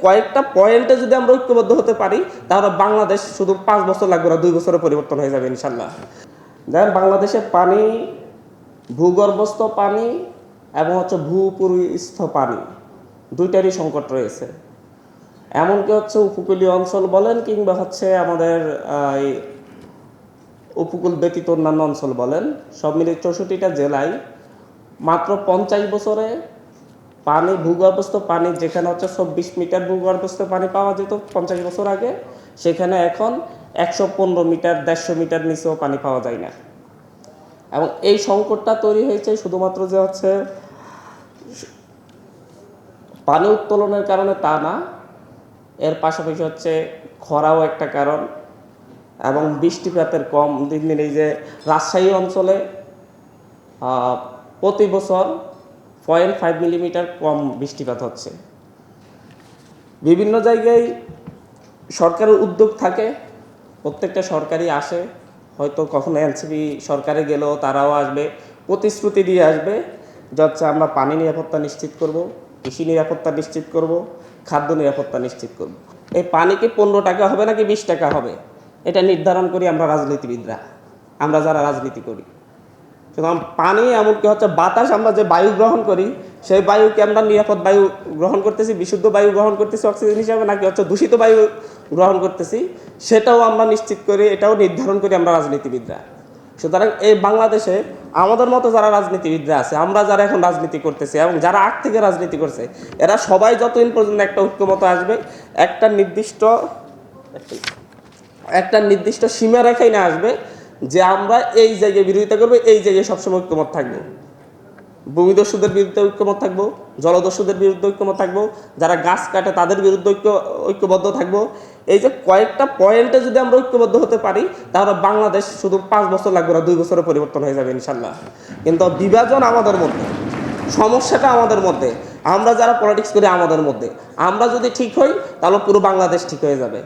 কয়েকটা পয়েন্টে যদি আমরা ঐক্যবদ্ধ হতে পারি তাহলে বাংলাদেশ শুধু 5 বছর লাগবে না, 2 বছরে পরিবর্তন হয়ে যাবে ইনশাল্লাহ। দেখেন বাংলাদেশের পানি, ভূগর্ভস্থ পানি এবং ভূপরিস্থ পানি দুইটারই সংকট রয়েছে। এমনকি উপকূলীয় অঞ্চল বলেন কিংবা আমাদের এই উপকূল ব্যতীত অন্যান্য অঞ্চল বলেন, সব মিলিয়ে 64টা জেলায় মাত্র 50 বছরে পানি, ভূগর্ভস্থ পানি যেখানে 24 মিটার ভূগর্ভস্থ পানি পাওয়া যেত 50 বছর আগে, সেখানে এখন 115 মিটার, 150 মিটার নিচেও পানি পাওয়া যায় না। এবং এই সংকটটা তৈরি হয়েছে শুধুমাত্র পানি উত্তোলনের কারণে তা না, এর পাশাপাশি খরাও একটা কারণ এবং বৃষ্টিপাতের কম। দিন দিন এই যে রাজশাহী অঞ্চলে প্রতি বছর 0.5 মিলিমিটার কম বৃষ্টিপাত হচ্ছে। বিভিন্ন জায়গায় সরকারের উদ্যোগ থাকে, প্রত্যেকটা সরকারই আসে, হয়তো কখনো এনসিপি সরকারে গেলেও তারাও আসবে, প্রতিশ্রুতি দিয়ে আসবে যে আমরা পানি নিরাপত্তা নিশ্চিত করব, কৃষি নিরাপত্তা নিশ্চিত করব, খাদ্য নিরাপত্তা নিশ্চিত করব। এই পানি কি 15 টাকা হবে নাকি 20 টাকা হবে এটা নির্ধারণ করি আমরা রাজনীতিবিদরা, আমরা যারা রাজনীতি করি। সুতরাং পানি এমনকি বাতাস, আমরা যে বায়ু গ্রহণ করি সেই বায়ুকে আমরা নিরাপদ বায়ু গ্রহণ করতেছি, বিশুদ্ধ বায়ু গ্রহণ করতেছি অক্সিজেন হিসাবে, নাকি দূষিত বায়ু গ্রহণ করতেছি সেটাও আমরা নিশ্চিত করি, এটাও নির্ধারণ করি আমরা রাজনীতিবিদরা। সুতরাং এই বাংলাদেশে আমাদের মতো যারা রাজনীতিবিদরা আছে, আমরা যারা এখন রাজনীতি করতেছি এবং যারা আগ থেকে রাজনীতি করছে, এরা সবাই যতদিন পর্যন্ত একটা ঐক্যমত আসবে, একটা নির্দিষ্ট সীমারেখায় না আসবে যে আমরা এই জায়গায় বিরোধিতা করবো, এই জায়গায় সবসময় ঐক্যমত থাকবো, ভূমিদস্যুদের বিরুদ্ধে ঐক্যমত থাকবো, জলদস্যুদের বিরুদ্ধে ঐক্যমত থাকবো, যারা গাছ কাটে তাদের বিরুদ্ধে ঐক্যবদ্ধ থাকবো। এই যে কয়েকটা পয়েন্টে যদি আমরা ঐক্যবদ্ধ হতে পারি তাহলে বাংলাদেশ শুধু 5 বছর লাগবে না, 2 বছরে পরিবর্তন হয়ে যাবে ইনশাল্লাহ। কিন্তু বিভাজন আমাদের মধ্যে, সমস্যাটা আমাদের মধ্যে, আমরা যারা পলিটিক্স করি আমাদের মধ্যে। আমরা যদি ঠিক হই তাহলে পুরো বাংলাদেশ ঠিক হয়ে যাবে।